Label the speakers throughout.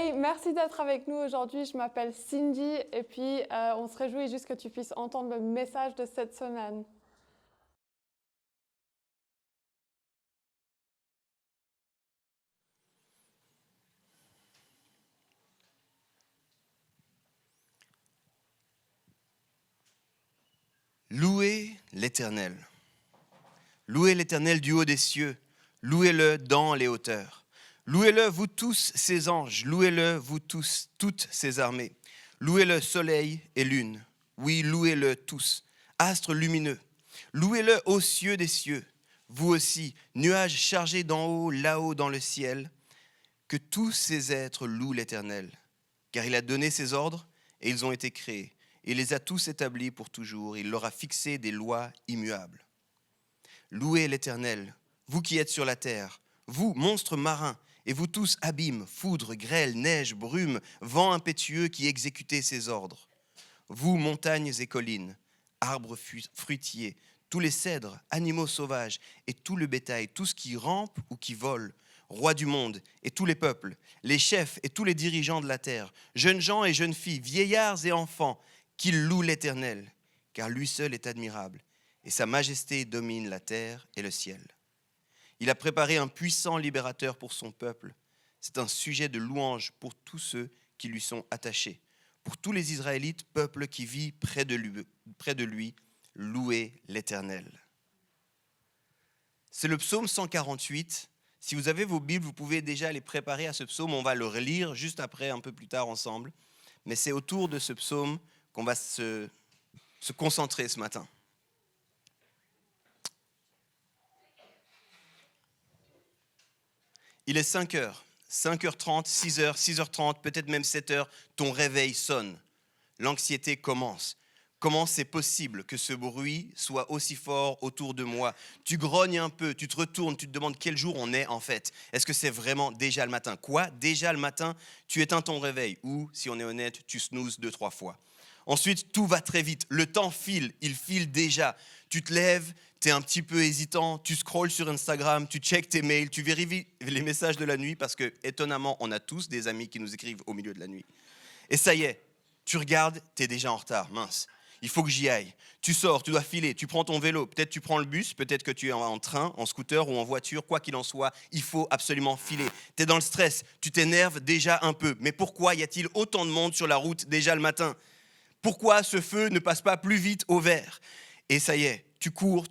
Speaker 1: Hey, merci d'être avec nous aujourd'hui. Je m'appelle Cindy et puis on se réjouit juste que tu puisses entendre le message de cette semaine.
Speaker 2: Louez l'Éternel. Louez l'Éternel du haut des cieux. Louez-le dans les hauteurs. Louez-le, vous tous ses anges. Louez-le, vous tous, toutes ses armées. Louez-le, soleil et lune. Oui, louez-le tous. Astres lumineux. Louez-le aux cieux des cieux. Vous aussi, nuages chargés d'en haut, là-haut dans le ciel. Que tous ces êtres louent l'Éternel. Car il a donné ses ordres et ils ont été créés. Il les a tous établis pour toujours. Il leur a fixé des lois immuables. Louez l'Éternel, vous qui êtes sur la terre, vous, monstres marins, et vous tous, abîmes, foudre, grêle, neige, brume, vent impétueux qui exécutez ses ordres. Vous, montagnes et collines, arbres fruitiers, tous les cèdres, animaux sauvages, et tout le bétail, tout ce qui rampe ou qui vole, rois du monde et tous les peuples, les chefs et tous les dirigeants de la terre, jeunes gens et jeunes filles, vieillards et enfants, qu'ils louent l'Éternel, car lui seul est admirable, et sa majesté domine la terre et le ciel. Il a préparé un puissant libérateur pour son peuple. C'est un sujet de louange pour tous ceux qui lui sont attachés. Pour tous les Israélites, peuple qui vit près de lui, louez l'Éternel. C'est le psaume 148. Si vous avez vos Bibles, vous pouvez déjà les préparer à ce psaume. On va le relire juste après, un peu plus tard ensemble. Mais c'est autour de ce psaume qu'on va se concentrer ce matin. Il est 5h, 5h30, 6h, 6h30, peut-être même 7h, ton réveil sonne. L'anxiété commence. Comment c'est possible que ce bruit soit aussi fort autour de moi? Tu grognes un peu, tu te retournes, tu te demandes quel jour on est en fait. Est-ce que c'est vraiment déjà le matin? Quoi? Déjà le matin, tu éteins ton réveil ou, si on est honnête, tu snoozes 2-3 fois. Ensuite, tout va très vite. Le temps file, il file déjà. Tu te lèves, tu es un petit peu hésitant, tu scrolles sur Instagram, tu checkes tes mails, tu vérifies les messages de la nuit parce que, étonnamment, on a tous des amis qui nous écrivent au milieu de la nuit. Et ça y est, tu regardes, tu es déjà en retard, mince. Il faut que j'y aille. Tu sors, tu dois filer, tu prends ton vélo, peut-être tu prends le bus, peut-être que tu es en train, en scooter ou en voiture, quoi qu'il en soit, il faut absolument filer. Tu es dans le stress, tu t'énerves déjà un peu. Mais pourquoi y a-t-il autant de monde sur la route déjà le matin? Pourquoi ce feu ne passe pas plus vite au vert? Et ça y est, tu cours.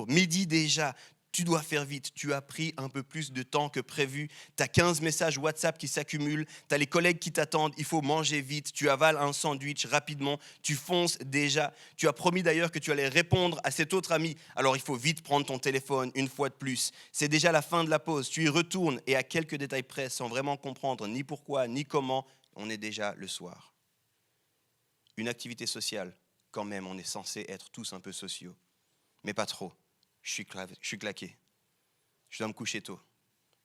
Speaker 2: Midi déjà, tu dois faire vite. Tu as pris un peu plus de temps que prévu. Tu as 15 messages WhatsApp qui s'accumulent. Tu as les collègues qui t'attendent. Il faut manger vite. Tu avales un sandwich rapidement. Tu fonces déjà. Tu as promis d'ailleurs que tu allais répondre à cet autre ami. Alors il faut vite prendre ton téléphone une fois de plus. C'est déjà la fin de la pause. Tu y retournes et à quelques détails près, sans vraiment comprendre ni pourquoi ni comment, on est déjà le soir. Une activité sociale, quand même, on est censé être tous un peu sociaux. Mais pas trop. Je suis claqué. Je dois me coucher tôt.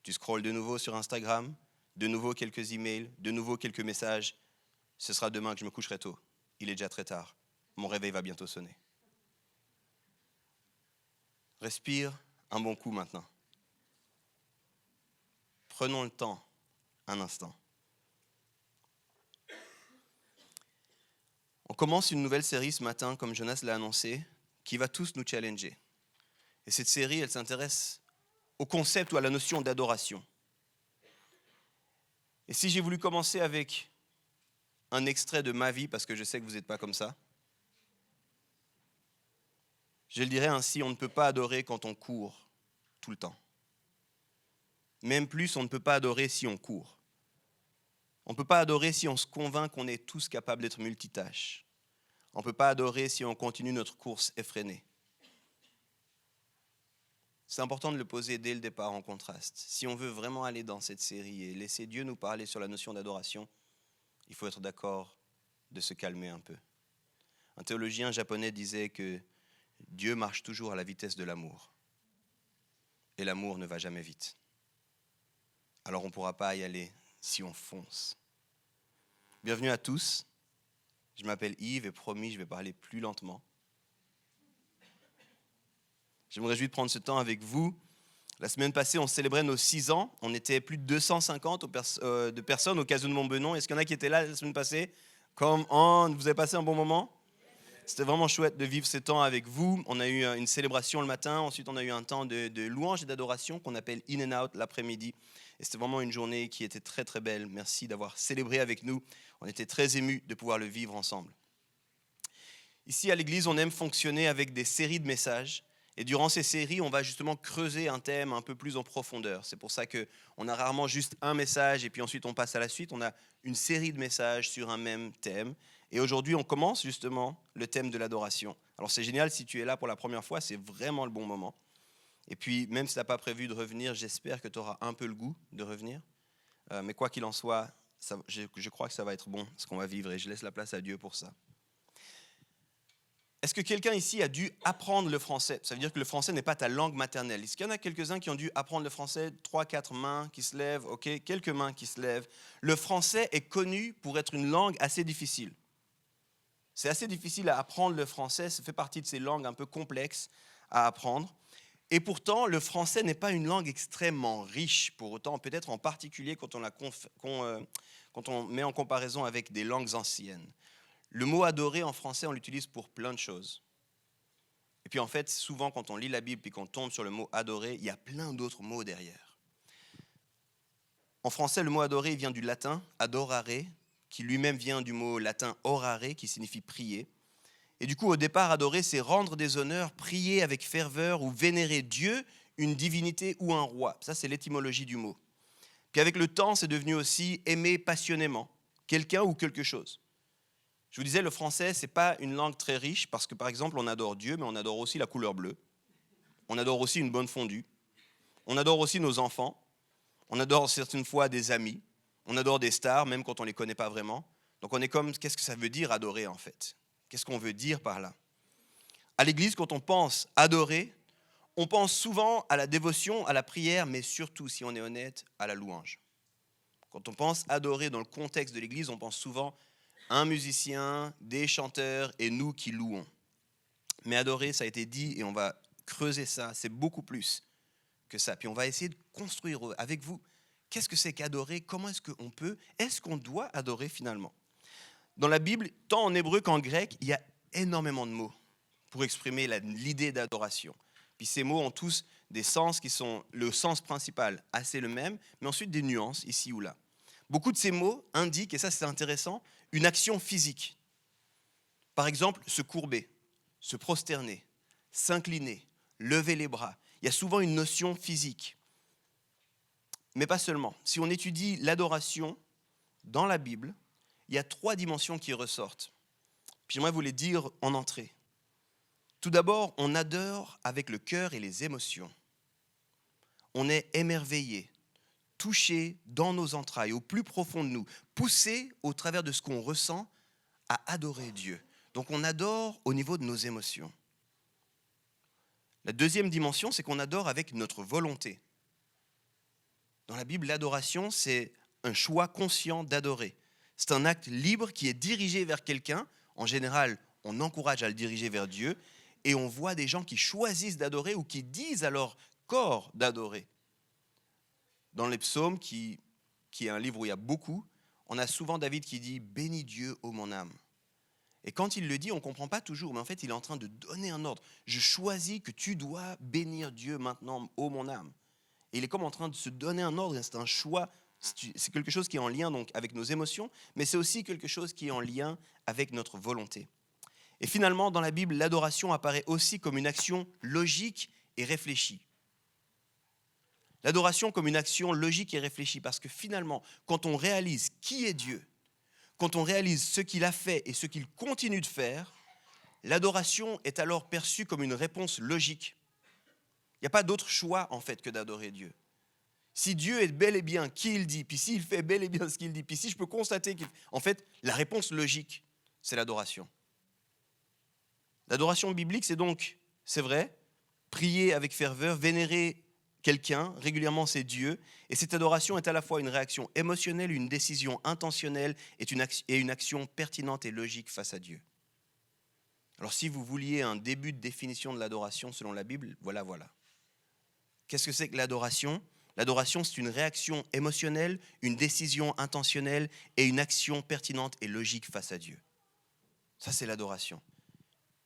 Speaker 2: Tu scrolles de nouveau sur Instagram, de nouveau quelques emails, de nouveau quelques messages. Ce sera demain que je me coucherai tôt. Il est déjà très tard. Mon réveil va bientôt sonner. Respire un bon coup maintenant. Prenons le temps, un instant. On commence une nouvelle série ce matin, comme Jonas l'a annoncé, qui va tous nous challenger. Et cette série, elle s'intéresse au concept ou à la notion d'adoration. Et si j'ai voulu commencer avec un extrait de ma vie, parce que je sais que vous n'êtes pas comme ça, je le dirais ainsi, on ne peut pas adorer quand on court tout le temps. Même plus, on ne peut pas adorer si on court. On ne peut pas adorer si on se convainc qu'on est tous capables d'être multitâches. On ne peut pas adorer si on continue notre course effrénée. C'est important de le poser dès le départ en contraste. Si on veut vraiment aller dans cette série et laisser Dieu nous parler sur la notion d'adoration, il faut être d'accord de se calmer un peu. Un théologien japonais disait que Dieu marche toujours à la vitesse de l'amour. Et l'amour ne va jamais vite. Alors on ne pourra pas y aller si on fonce. Bienvenue à tous. Je m'appelle Yves et promis, je vais parler plus lentement. Je me réjouis de prendre ce temps avec vous La semaine passée, on célébrait nos 6 ans. On était plus de 250 de personnes au Casino de Montbenon. Est-ce qu'il y en a qui étaient là la semaine passée? Come on, vous avez passé un bon moment? C'était vraiment chouette de vivre ces temps avec vous. On a eu une célébration le matin. Ensuite, on a eu un temps de louange et d'adoration qu'on appelle In and Out l'après-midi. Et c'était vraiment une journée qui était très, très belle. Merci d'avoir célébré avec nous. On était très émus de pouvoir le vivre ensemble. Ici, à l'église, on aime fonctionner avec des séries de messages. Et durant ces séries, on va justement creuser un thème un peu plus en profondeur. C'est pour ça qu'on a rarement juste un message et puis ensuite on passe à la suite. On a une série de messages sur un même thème. Et aujourd'hui, on commence justement le thème de l'adoration. Alors c'est génial, si tu es là pour la première fois, c'est vraiment le bon moment. Et puis, même si tu n'as pas prévu de revenir, j'espère que tu auras un peu le goût de revenir. Mais quoi qu'il en soit, je crois que ça va être bon, ce qu'on va vivre, et je laisse la place à Dieu pour ça. Est-ce que quelqu'un ici a dû apprendre le français? Ça veut dire que le français n'est pas ta langue maternelle. Est-ce qu'il y en a quelques-uns qui ont dû apprendre le français? 3, 4 mains qui se lèvent, ok, quelques mains qui se lèvent. Le français est connu pour être une langue assez difficile. C'est assez difficile à apprendre le français, ça fait partie de ces langues un peu complexes à apprendre. Et pourtant, le français n'est pas une langue extrêmement riche, pour autant, peut-être en particulier quand on met en comparaison avec des langues anciennes. Le mot adorer en français, on l'utilise pour plein de choses. Et puis en fait, souvent quand on lit la Bible et qu'on tombe sur le mot adorer, il y a plein d'autres mots derrière. En français, le mot adorer vient du latin adorare, qui lui-même vient du mot latin orare, qui signifie prier. Et du coup, au départ, adorer, c'est rendre des honneurs, prier avec ferveur ou vénérer Dieu, une divinité ou un roi. Ça, c'est l'étymologie du mot. Puis avec le temps, c'est devenu aussi aimer passionnément quelqu'un ou quelque chose. Je vous disais, le français, ce n'est pas une langue très riche parce que, par exemple, on adore Dieu, mais on adore aussi la couleur bleue. On adore aussi une bonne fondue. On adore aussi nos enfants. On adore certaines fois des amis. On adore des stars, même quand on ne les connaît pas vraiment. Donc on est comme, qu'est-ce que ça veut dire adorer en fait? Qu'est-ce qu'on veut dire par là? À l'église, quand on pense adorer, on pense souvent à la dévotion, à la prière, mais surtout, si on est honnête, à la louange. Quand on pense adorer dans le contexte de l'église, on pense souvent un musicien, des chanteurs et nous qui louons. Mais adorer, ça a été dit et on va creuser ça, c'est beaucoup plus que ça. Puis on va essayer de construire avec vous, qu'est-ce que c'est qu'adorer? Comment est-ce qu'on doit adorer finalement? Dans la Bible, tant en hébreu qu'en grec, il y a énormément de mots pour exprimer l'idée d'adoration. Puis ces mots ont tous des sens qui sont le sens principal, assez le même, mais ensuite des nuances ici ou là. Beaucoup de ces mots indiquent, et ça c'est intéressant, une action physique. Par exemple, se courber, se prosterner, s'incliner, lever les bras. Il y a souvent une notion physique. Mais pas seulement. Si on étudie l'adoration dans la Bible, il y a 3 dimensions qui ressortent. Puis j'aimerais vous les dire en entrée. Tout d'abord, on adore avec le cœur et les émotions. On est émerveillé, touché dans nos entrailles, au plus profond de nous, poussé au travers de ce qu'on ressent à adorer Dieu. Donc on adore au niveau de nos émotions. La deuxième dimension, c'est qu'on adore avec notre volonté. Dans la Bible, l'adoration, c'est un choix conscient d'adorer. C'est un acte libre qui est dirigé vers quelqu'un. En général, on encourage à le diriger vers Dieu. Et on voit des gens qui choisissent d'adorer ou qui disent à leur corps d'adorer. Dans les psaumes, qui est un livre où il y a beaucoup, on a souvent David qui dit « Bénis Dieu, ô mon âme ». Et quand il le dit, on ne comprend pas toujours, mais en fait, il est en train de donner un ordre. Je choisis que tu dois bénir Dieu maintenant, ô mon âme. Et il est comme en train de se donner un ordre, c'est un choix, c'est quelque chose qui est en lien donc, avec nos émotions, mais c'est aussi quelque chose qui est en lien avec notre volonté. Et finalement, dans la Bible, l'adoration apparaît aussi comme une action logique et réfléchie. L'adoration comme une action logique et réfléchie, parce que finalement, quand on réalise qui est Dieu, quand on réalise ce qu'il a fait et ce qu'il continue de faire, l'adoration est alors perçue comme une réponse logique. Il n'y a pas d'autre choix en fait que d'adorer Dieu. Si Dieu est bel et bien qui il dit, puis s'il fait bel et bien ce qu'il dit, puis si je peux constater en fait, la réponse logique, c'est l'adoration. L'adoration biblique, c'est donc, c'est vrai, prier avec ferveur, vénérer quelqu'un, régulièrement c'est Dieu, et cette adoration est à la fois une réaction émotionnelle, une décision intentionnelle et une action pertinente et logique face à Dieu. Alors si vous vouliez un début de définition de l'adoration selon la Bible, voilà. Qu'est-ce que c'est que l'adoration ? L'adoration, c'est une réaction émotionnelle, une décision intentionnelle et une action pertinente et logique face à Dieu. Ça, c'est l'adoration.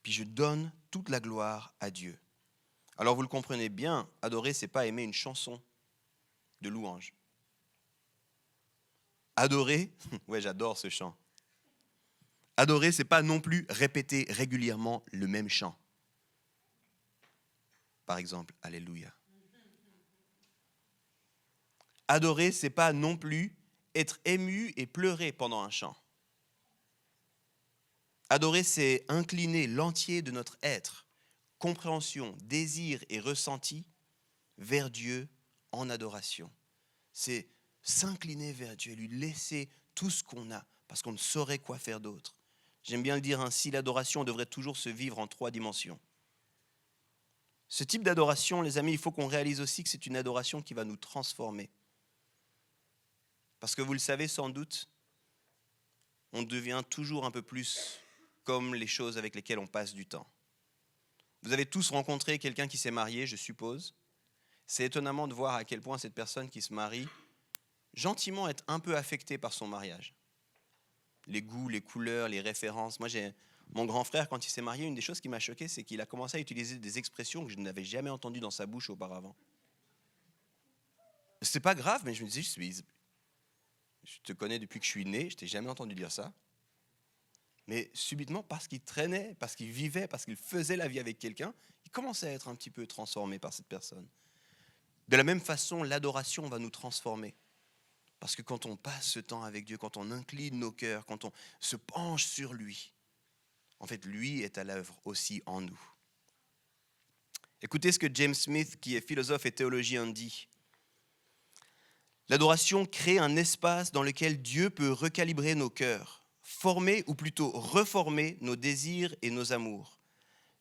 Speaker 2: Puis je donne toute la gloire à Dieu. Alors vous le comprenez bien, adorer, c'est pas aimer une chanson de louange. Adorer, ouais, j'adore ce chant. Adorer, c'est pas non plus répéter régulièrement le même chant. Par exemple, Alléluia. Adorer, c'est pas non plus être ému et pleurer pendant un chant. Adorer, c'est incliner l'entier de notre être, compréhension, désir et ressenti vers Dieu en adoration. C'est s'incliner vers Dieu, lui laisser tout ce qu'on a, parce qu'on ne saurait quoi faire d'autre. J'aime bien le dire ainsi, l'adoration devrait toujours se vivre en 3 dimensions. Ce type d'adoration, les amis, il faut qu'on réalise aussi que c'est une adoration qui va nous transformer. Parce que vous le savez sans doute, on devient toujours un peu plus comme les choses avec lesquelles on passe du temps. Vous avez tous rencontré quelqu'un qui s'est marié, je suppose. C'est étonnamment de voir à quel point cette personne qui se marie, gentiment est un peu affectée par son mariage. Les goûts, les couleurs, les références. Moi, mon grand frère, quand il s'est marié, une des choses qui m'a choqué, c'est qu'il a commencé à utiliser des expressions que je n'avais jamais entendues dans sa bouche auparavant. C'est pas grave, mais je me disais, je te connais depuis que je suis né, je t'ai jamais entendu dire ça. Mais subitement, parce qu'il traînait, parce qu'il vivait, parce qu'il faisait la vie avec quelqu'un, il commençait à être un petit peu transformé par cette personne. De la même façon, l'adoration va nous transformer. Parce que quand on passe ce temps avec Dieu, quand on incline nos cœurs, quand on se penche sur lui, en fait, lui est à l'œuvre aussi en nous. Écoutez ce que James Smith, qui est philosophe et théologien, dit. L'adoration crée un espace dans lequel Dieu peut recalibrer nos cœurs, former ou plutôt reformer nos désirs et nos amours.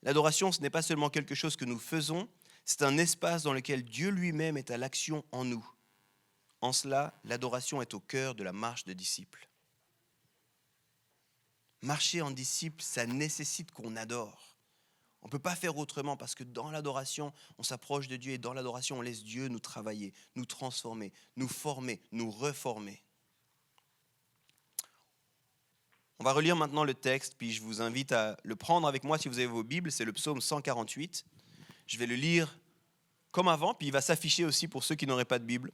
Speaker 2: L'adoration, ce n'est pas seulement quelque chose que nous faisons, c'est un espace dans lequel Dieu lui-même est à l'action en nous. En cela, l'adoration est au cœur de la marche de disciple. Marcher en disciple, ça nécessite qu'on adore. On ne peut pas faire autrement parce que dans l'adoration, on s'approche de Dieu et dans l'adoration, on laisse Dieu nous travailler, nous transformer, nous former, nous reformer. On va relire maintenant le texte, puis je vous invite à le prendre avec moi si vous avez vos Bibles. C'est le psaume 148. Je vais le lire comme avant, puis il va s'afficher aussi pour ceux qui n'auraient pas de Bible.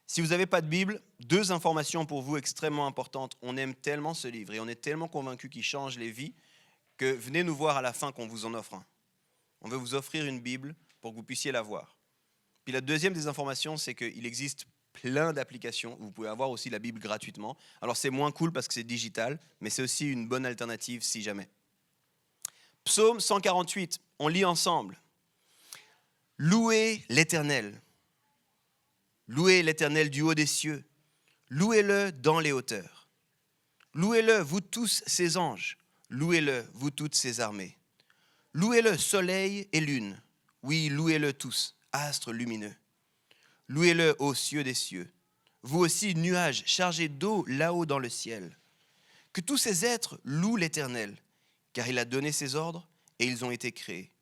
Speaker 2: Si vous n'avez pas de Bible, 2 informations pour vous extrêmement importantes. On aime tellement ce livre et on est tellement convaincus qu'il change les vies que venez nous voir à la fin qu'on vous en offre un. On veut vous offrir une Bible pour que vous puissiez la voir. Puis la deuxième des informations, c'est qu'il existe plein d'applications. Vous pouvez avoir aussi la Bible gratuitement. Alors c'est moins cool parce que c'est digital, mais c'est aussi une bonne alternative si jamais. Psaume 148, on lit ensemble. Louez l'Éternel. Louez l'Éternel du haut des cieux. Louez-le dans les hauteurs. Louez-le, vous tous ses anges. Louez-le, vous toutes ses armées. Louez-le, soleil et lune. Oui, louez-le tous, astres lumineux. Louez-le aux cieux des cieux. Vous aussi, nuages chargés d'eau là-haut dans le ciel. Que tous ces êtres louent l'Éternel, car il a donné ses ordres et ils ont été créés.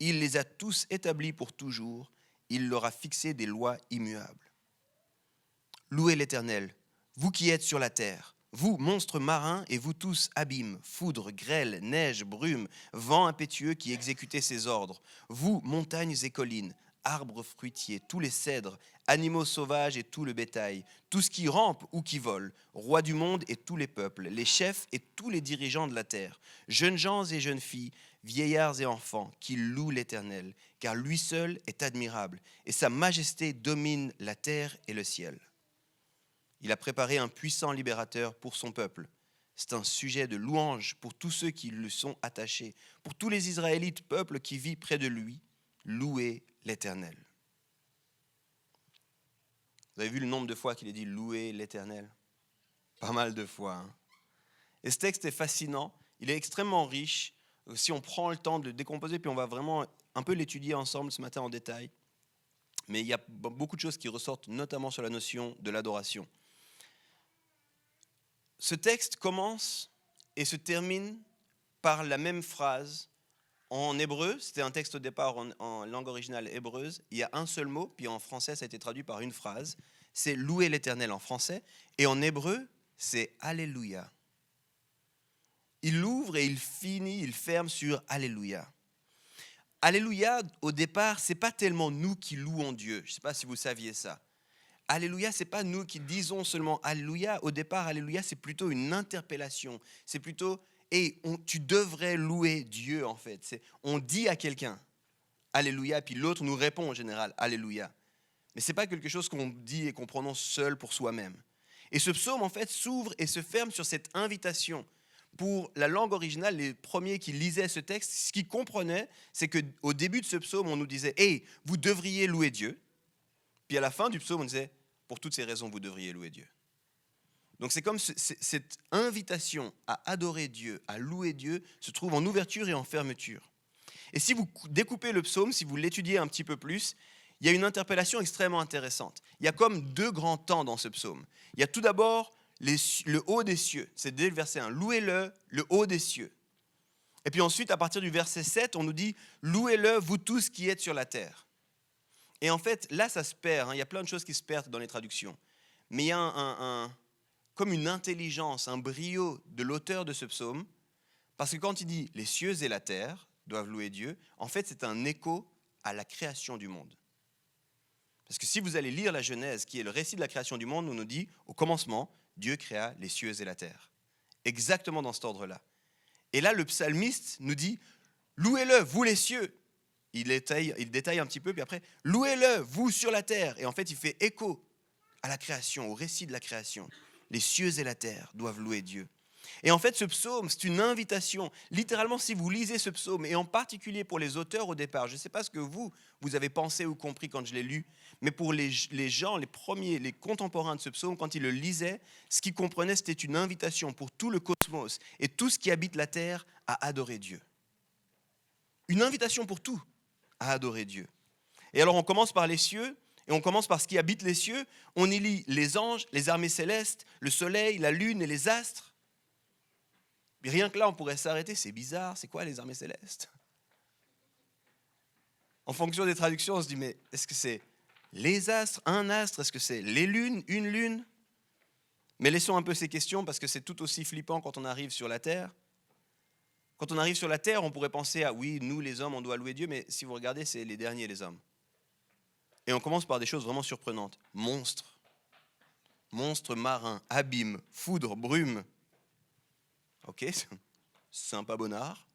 Speaker 2: Il les a tous établis pour toujours. Il leur a fixé des lois immuables. Louez l'Éternel, vous qui êtes sur la terre, vous, monstres marins, et vous tous, abîmes, foudre, grêle, neige, brume, vent impétueux qui exécutez ses ordres, vous, montagnes et collines, arbres fruitiers, tous les cèdres, animaux sauvages et tout le bétail, tout ce qui rampe ou qui vole, rois du monde et tous les peuples, les chefs et tous les dirigeants de la terre, jeunes gens et jeunes filles, vieillards et enfants, qui louent l'Éternel, car lui seul est admirable, et sa majesté domine la terre et le ciel. Il a préparé un puissant libérateur pour son peuple. C'est un sujet de louange pour tous ceux qui lui sont attachés, pour tous les Israélites, peuple qui vit près de lui. Louez l'Éternel. Vous avez vu le nombre de fois qu'il est dit « Louez l'Éternel » ? Pas mal de fois. Hein. Et ce texte est fascinant, il est extrêmement riche. Si on prend le temps de le décomposer, puis on va vraiment un peu l'étudier ensemble ce matin en détail. Mais il y a beaucoup de choses qui ressortent, notamment sur la notion de l'adoration. Ce texte commence et se termine par la même phrase En hébreu, c'était un texte au départ en langue originale hébreuse, il y a un seul mot, puis en français, ça a été traduit par une phrase. C'est louer l'Éternel en français, et en hébreu, c'est Alléluia. Il ouvre et il finit, il ferme sur Alléluia. Alléluia, au départ, c'est pas tellement nous qui louons Dieu. Je ne sais pas si vous saviez ça. Alléluia, c'est pas nous qui disons seulement Alléluia. Au départ, Alléluia, c'est plutôt une interpellation. C'est plutôt, tu devrais louer Dieu, en fait. On dit à quelqu'un Alléluia, puis l'autre nous répond en général Alléluia. Mais ce n'est pas quelque chose qu'on dit et qu'on prononce seul pour soi-même. Et ce psaume, en fait, s'ouvre et se ferme sur cette invitation. Pour la langue originale, les premiers qui lisaient ce texte, ce qu'ils comprenaient, c'est qu'au début de ce psaume, on nous disait « Hey, vous devriez louer Dieu ». Puis à la fin du psaume, on disait « Pour toutes ces raisons, vous devriez louer Dieu ». Donc c'est comme cette invitation à adorer Dieu, à louer Dieu, se trouve en ouverture et en fermeture. Et si vous découpez le psaume, si vous l'étudiez un petit peu plus, il y a une interpellation extrêmement intéressante. Il y a comme deux grands temps dans ce psaume. Il y a tout d'abord le haut des cieux. C'est dès le verset 1. Louez-le, le haut des cieux. Et puis ensuite, à partir du verset 7, on nous dit « Louez-le, vous tous qui êtes sur la terre ». Et en fait, là, ça se perd. Il y a plein de choses qui se perdent dans les traductions. Mais il y a comme une intelligence, un brio de l'auteur de ce psaume. Parce que quand il dit « Les cieux et la terre doivent louer Dieu », en fait, c'est un écho à la création du monde. Parce que si vous allez lire la Genèse, qui est le récit de la création du monde, on nous dit, au commencement, Dieu créa les cieux et la terre. Exactement dans cet ordre-là. Et là, le psalmiste nous dit, louez-le, vous les cieux. Il détaille un petit peu, puis après, louez-le, vous sur la terre. Et en fait, il fait écho à la création, au récit de la création. Les cieux et la terre doivent louer Dieu. Et en fait, ce psaume, c'est une invitation. Littéralement, si vous lisez ce psaume, et en particulier pour les auteurs au départ, je ne sais pas ce que vous avez pensé ou compris quand je l'ai lu, mais pour les gens, les contemporains de ce psaume, quand ils le lisaient, ce qu'ils comprenaient, c'était une invitation pour tout le cosmos et tout ce qui habite la terre à adorer Dieu. Une invitation pour tout à adorer Dieu. Et alors, on commence par les cieux, et on commence par ce qui habite les cieux. On y lit les anges, les armées célestes, le soleil, la lune et les astres. Rien que là, on pourrait s'arrêter, c'est bizarre, c'est quoi les armées célestes? En fonction des traductions, on se dit, mais est-ce que c'est les astres, un astre? Est-ce que c'est les lunes, une lune? Mais laissons un peu ces questions parce que c'est tout aussi flippant quand on arrive sur la terre. Quand on arrive sur la terre, on pourrait penser à, oui, nous les hommes, on doit louer Dieu, mais si vous regardez, c'est les derniers, les hommes. Et on commence par des choses vraiment surprenantes. Monstres marins, abîmes, foudre, brume. Ok, sympa bonnard.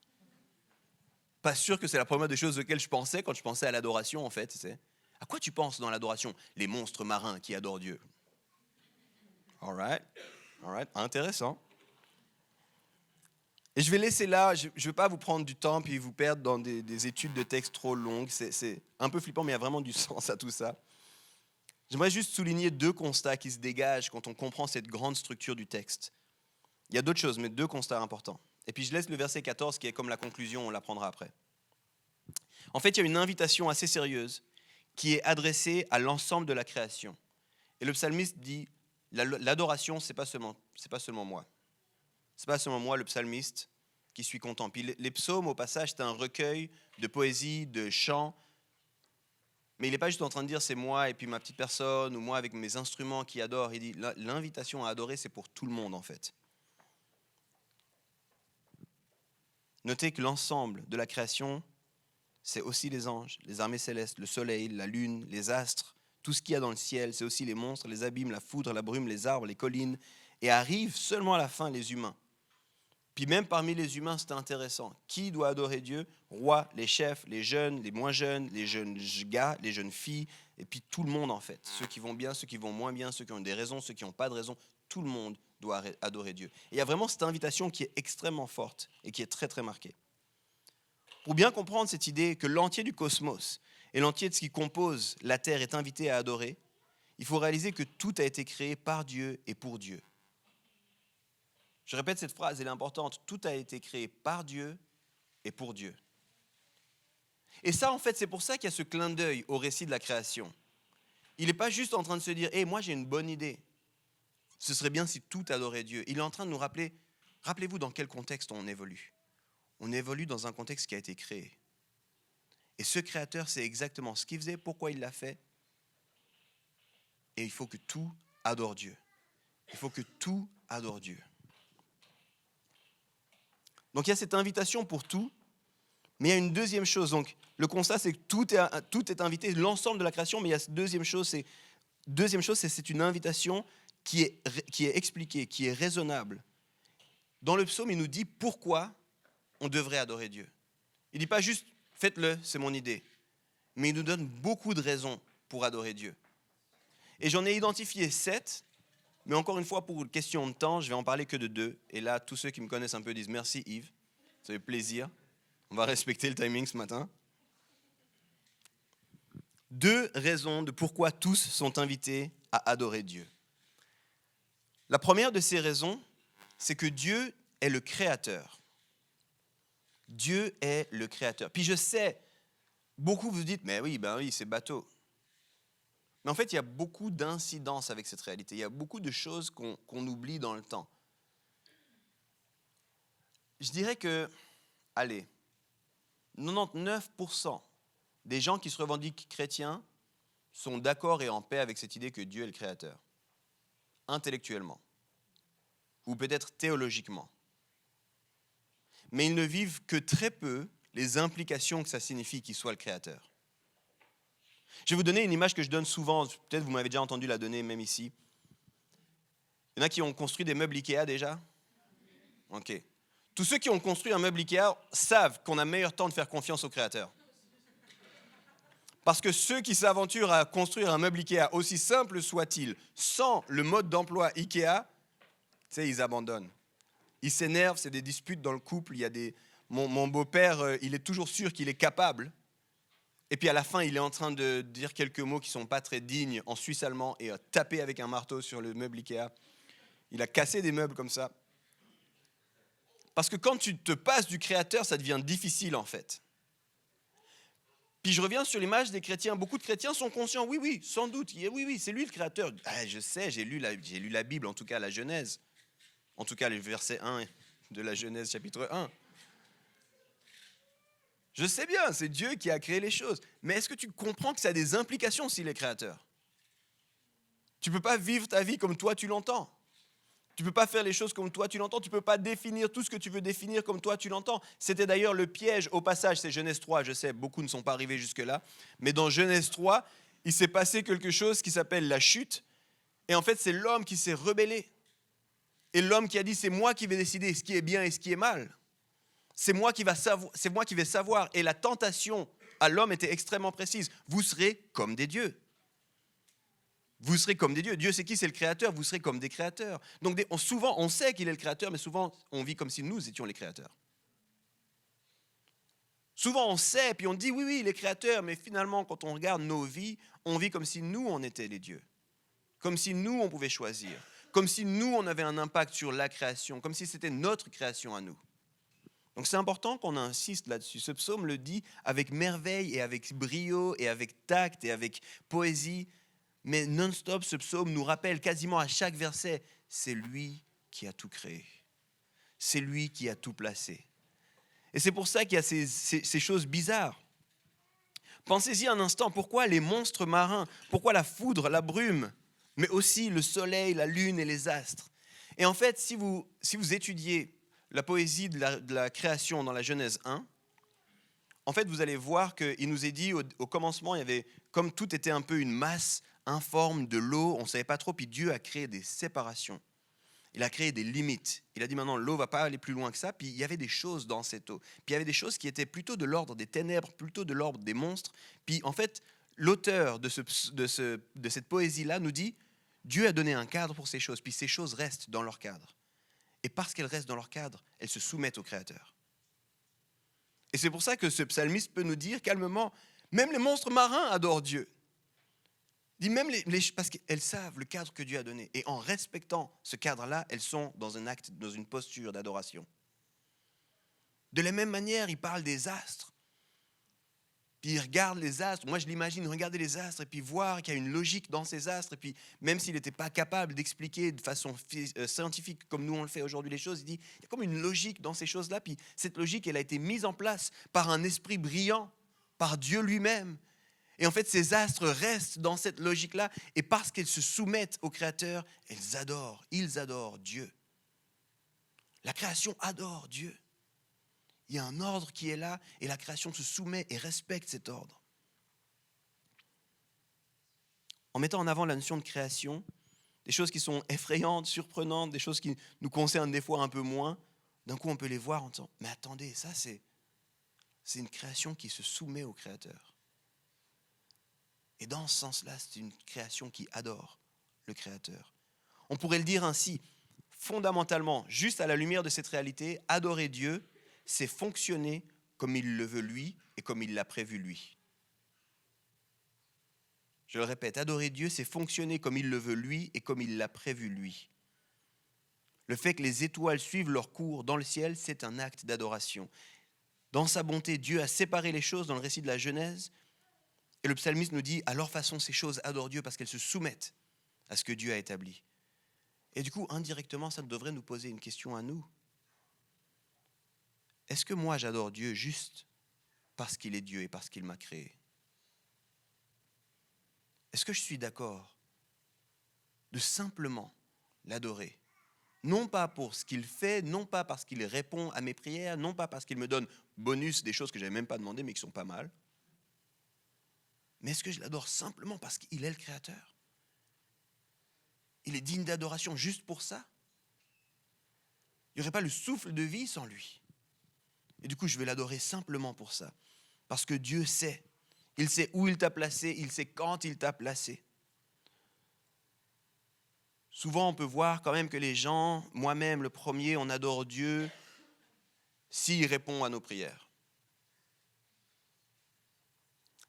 Speaker 2: Pas sûr que c'est la première des choses auxquelles je pensais quand je pensais à l'adoration, en fait. À quoi tu penses dans l'adoration? Les monstres marins qui adorent Dieu. All right, intéressant. Et je vais laisser là, je ne veux pas vous prendre du temps puis vous perdre dans des études de texte trop longues. C'est un peu flippant, mais il y a vraiment du sens à tout ça. J'aimerais juste souligner deux constats qui se dégagent quand on comprend cette grande structure du texte. Il y a d'autres choses, mais deux constats importants. Et puis je laisse le verset 14 qui est comme la conclusion, on l'apprendra après. En fait, il y a une invitation assez sérieuse qui est adressée à l'ensemble de la création. Et le psalmiste dit, l'adoration, c'est pas seulement moi. C'est pas seulement moi, le psalmiste, qui suis content. Puis les psaumes, au passage, c'est un recueil de poésie, de chants. Mais il n'est pas juste en train de dire c'est moi et puis ma petite personne ou moi avec mes instruments qui adore. Il dit l'invitation à adorer, c'est pour tout le monde en fait. Notez que l'ensemble de la création, c'est aussi les anges, les armées célestes, le soleil, la lune, les astres, tout ce qu'il y a dans le ciel, c'est aussi les monstres, les abîmes, la foudre, la brume, les arbres, les collines, et arrivent seulement à la fin les humains. Puis même parmi les humains, c'est intéressant. Qui doit adorer Dieu? Rois, les chefs, les jeunes, les moins jeunes, les jeunes gars, les jeunes filles, et puis tout le monde en fait. Ceux qui vont bien, ceux qui vont moins bien, ceux qui ont des raisons, ceux qui n'ont pas de raisons, tout le monde doit adorer Dieu. Et il y a vraiment cette invitation qui est extrêmement forte et qui est très très marquée. Pour bien comprendre cette idée que l'entier du cosmos et l'entier de ce qui compose la terre est invité à adorer, il faut réaliser que tout a été créé par Dieu et pour Dieu. Je répète cette phrase, elle est importante. Tout a été créé par Dieu et pour Dieu. Et ça, en fait, c'est pour ça qu'il y a ce clin d'œil au récit de la création. Il n'est pas juste en train de se dire « Hey, moi j'ai une bonne idée. Ce serait bien si tout adorait Dieu. » Il est en train de nous rappeler, rappelez-vous dans quel contexte on évolue. on évolue dans un contexte qui a été créé. Et ce créateur sait exactement ce qu'il faisait, pourquoi il l'a fait. Et il faut que tout adore Dieu. Il faut que tout adore Dieu. Donc il y a cette invitation pour tout, mais il y a une deuxième chose. Donc le constat, c'est que tout est invité, l'ensemble de la création, mais il y a cette deuxième chose, c'est une invitation qui est expliquée, qui est raisonnable. Dans le psaume, il nous dit pourquoi on devrait adorer Dieu. Il ne dit pas juste « faites-le, c'est mon idée », mais il nous donne beaucoup de raisons pour adorer Dieu. Et j'en ai identifié 7, mais encore une fois, pour une question de temps, je vais en parler que de 2. Et là, tous ceux qui me connaissent un peu disent « merci Yves, ça fait plaisir, on va respecter le timing ce matin ». 2 raisons de pourquoi tous sont invités à adorer Dieu. La première de ces raisons, c'est que Dieu est le créateur. Dieu est le créateur. Puis je sais, beaucoup vous dites, mais oui, c'est bateau. Mais en fait, il y a beaucoup d'incidences avec cette réalité. Il y a beaucoup de choses qu'on oublie dans le temps. Je dirais que, 99% des gens qui se revendiquent chrétiens sont d'accord et en paix avec cette idée que Dieu est le créateur. Intellectuellement. Ou peut-être théologiquement. Mais ils ne vivent que très peu les implications que ça signifie qu'il soit le créateur. Je vais vous donner une image que je donne souvent, peut-être vous m'avez déjà entendu la donner même ici. Il y en a qui ont construit des meubles Ikea déjà? Ok. Tous ceux qui ont construit un meuble Ikea savent qu'on a meilleur temps de faire confiance au créateur. Parce que ceux qui s'aventurent à construire un meuble Ikea, aussi simple soit-il, sans le mode d'emploi Ikea, ils abandonnent. Ils s'énervent, c'est des disputes dans le couple. Mon beau-père, il est toujours sûr qu'il est capable. Et puis à la fin, il est en train de dire quelques mots qui ne sont pas très dignes en suisse allemand et taper avec un marteau sur le meuble Ikea. Il a cassé des meubles comme ça. Parce que quand tu te passes du créateur, ça devient difficile en fait. Puis je reviens sur l'image des chrétiens. Beaucoup de chrétiens sont conscients, oui, sans doute, oui, c'est lui le créateur. Je sais, j'ai lu la Bible, en tout cas la Genèse. En tout cas, le verset 1 de la Genèse, chapitre 1. Je sais bien, c'est Dieu qui a créé les choses. Mais est-ce que tu comprends que ça a des implications s'il est créateur? Tu ne peux pas vivre ta vie comme toi tu l'entends. Tu ne peux pas faire les choses comme toi tu l'entends. Tu ne peux pas définir tout ce que tu veux définir comme toi tu l'entends. C'était d'ailleurs le piège au passage, c'est Genèse 3, je sais, beaucoup ne sont pas arrivés jusque-là. Mais dans Genèse 3, il s'est passé quelque chose qui s'appelle la chute. Et en fait, c'est l'homme qui s'est rebellé. Et l'homme qui a dit, c'est moi qui vais décider ce qui est bien et ce qui est mal. C'est moi qui vais savoir. Et la tentation à l'homme était extrêmement précise. Vous serez comme des dieux. Vous serez comme des dieux. Dieu, c'est qui? C'est le créateur. Vous serez comme des créateurs. Donc souvent, on sait qu'il est le créateur, mais souvent, on vit comme si nous étions les créateurs. Souvent, on sait, puis on dit, oui, il est créateur, mais finalement, quand on regarde nos vies, on vit comme si nous, on était les dieux. Comme si nous, on pouvait choisir. Comme si nous, on avait un impact sur la création. Comme si c'était notre création à nous. Donc c'est important qu'on insiste là-dessus. Ce psaume le dit avec merveille et avec brio et avec tact et avec poésie. Mais non-stop, ce psaume nous rappelle quasiment à chaque verset, c'est lui qui a tout créé. C'est lui qui a tout placé. Et c'est pour ça qu'il y a ces choses bizarres. Pensez-y un instant, pourquoi les monstres marins? Pourquoi la foudre, la brume? Mais aussi le soleil, la lune et les astres. Et en fait, si vous étudiez la poésie de la création dans la Genèse 1, en fait, vous allez voir qu'il nous est dit au commencement, il y avait, comme tout était un peu une masse informe de l'eau, on ne savait pas trop, puis Dieu a créé des séparations. Il a créé des limites. Il a dit maintenant, l'eau ne va pas aller plus loin que ça, puis il y avait des choses dans cette eau. Puis il y avait des choses qui étaient plutôt de l'ordre des ténèbres, plutôt de l'ordre des monstres. Puis en fait, l'auteur de cette poésie-là nous dit, Dieu a donné un cadre pour ces choses, puis ces choses restent dans leur cadre. Et parce qu'elles restent dans leur cadre, elles se soumettent au Créateur. Et c'est pour ça que ce psalmiste peut nous dire calmement, même les monstres marins adorent Dieu. Il dit même parce qu'elles savent le cadre que Dieu a donné. Et en respectant ce cadre-là, elles sont dans un acte, dans une posture d'adoration. De la même manière, il parle des astres. Puis il regarde les astres. Moi, je l'imagine regarder les astres et puis voir qu'il y a une logique dans ces astres. Et puis, même s'il n'était pas capable d'expliquer de façon scientifique comme nous on le fait aujourd'hui les choses, il dit il y a comme une logique dans ces choses-là. Puis cette logique, elle a été mise en place par un esprit brillant, par Dieu lui-même. Et en fait, ces astres restent dans cette logique-là. Et parce qu'ils se soumettent au Créateur, ils adorent Dieu. La création adore Dieu. Il y a un ordre qui est là et la création se soumet et respecte cet ordre. En mettant en avant la notion de création, des choses qui sont effrayantes, surprenantes, des choses qui nous concernent des fois un peu moins, d'un coup on peut les voir en disant « Mais attendez, ça c'est une création qui se soumet au Créateur. » Et dans ce sens-là, c'est une création qui adore le Créateur. On pourrait le dire ainsi, fondamentalement, juste à la lumière de cette réalité, adorer Dieu, c'est fonctionner comme il le veut lui et comme il l'a prévu lui. Je le répète, adorer Dieu, c'est fonctionner comme il le veut lui et comme il l'a prévu lui. Le fait que les étoiles suivent leur cours dans le ciel, c'est un acte d'adoration. Dans sa bonté, Dieu a séparé les choses dans le récit de la Genèse et le psalmiste nous dit, à leur façon, ces choses adorent Dieu parce qu'elles se soumettent à ce que Dieu a établi. Et du coup, indirectement, ça devrait nous poser une question à nous. Est-ce que moi j'adore Dieu juste parce qu'il est Dieu et parce qu'il m'a créé? Est-ce que je suis d'accord de simplement l'adorer? Non pas pour ce qu'il fait, non pas parce qu'il répond à mes prières, non pas parce qu'il me donne bonus des choses que je n'avais même pas demandées mais qui sont pas mal. Mais est-ce que je l'adore simplement parce qu'il est le Créateur? Il est digne d'adoration juste pour ça? Il n'y aurait pas le souffle de vie sans lui. Et du coup, je vais l'adorer simplement pour ça. Parce que Dieu sait. Il sait où il t'a placé, il sait quand il t'a placé. Souvent, on peut voir quand même que les gens, moi-même le premier, on adore Dieu s'il répond à nos prières.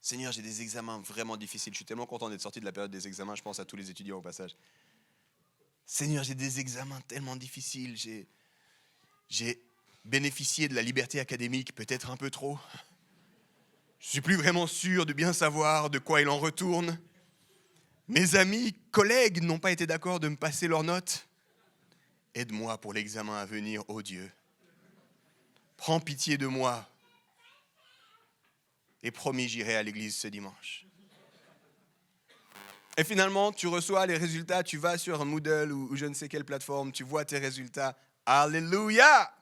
Speaker 2: Seigneur, j'ai des examens vraiment difficiles. Je suis tellement content d'être sorti de la période des examens. Je pense à tous les étudiants au passage. Seigneur, j'ai des examens tellement difficiles. J'ai bénéficié de la liberté académique, peut-être un peu trop. Je ne suis plus vraiment sûr de bien savoir de quoi il en retourne. Mes amis, collègues n'ont pas été d'accord de me passer leurs notes. Aide-moi pour l'examen à venir, ô Dieu. Prends pitié de moi. Et promis, j'irai à l'église ce dimanche. Et finalement, tu reçois les résultats, tu vas sur Moodle ou je ne sais quelle plateforme, tu vois tes résultats. Alléluia!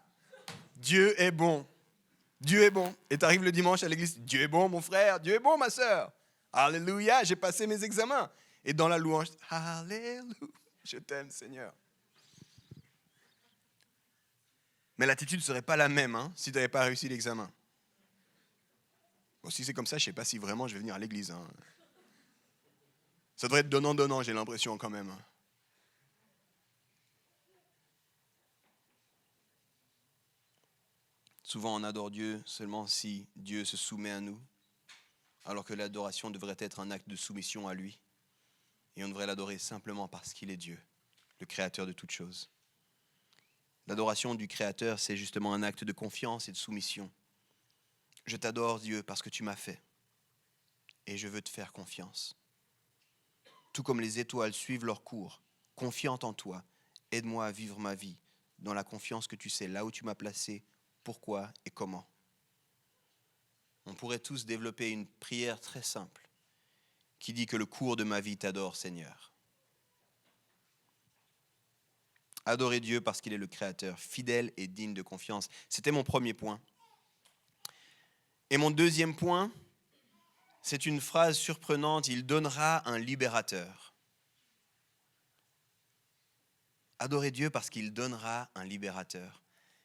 Speaker 2: Dieu est bon. Dieu est bon. Et tu arrives le dimanche à l'église, Dieu est bon mon frère, Dieu est bon ma sœur. Alléluia, j'ai passé mes examens. Et dans la louange, Alléluia, je t'aime Seigneur. Mais l'attitude ne serait pas la même si tu n'avais pas réussi l'examen. Bon, si c'est comme ça, je ne sais pas si vraiment je vais venir à l'église. Ça devrait être donnant-donnant, j'ai l'impression quand même. Souvent, on adore Dieu seulement si Dieu se soumet à nous, alors que l'adoration devrait être un acte de soumission à lui. Et on devrait l'adorer simplement parce qu'il est Dieu, le Créateur de toutes choses. L'adoration du Créateur, c'est justement un acte de confiance et de soumission. Je t'adore, Dieu, parce que tu m'as fait. Et je veux te faire confiance. Tout comme les étoiles suivent leur cours, confiante en toi, aide-moi à vivre ma vie dans la confiance que tu sais là où tu m'as placé, pourquoi et comment. On pourrait tous développer une prière très simple qui dit que le cours de ma vie t'adore, Seigneur. Adorer Dieu parce qu'il est le Créateur, fidèle et digne de confiance. C'était mon premier point. Et mon deuxième point, c'est une phrase surprenante, il donnera un libérateur. Adorer Dieu parce qu'il donnera un libérateur.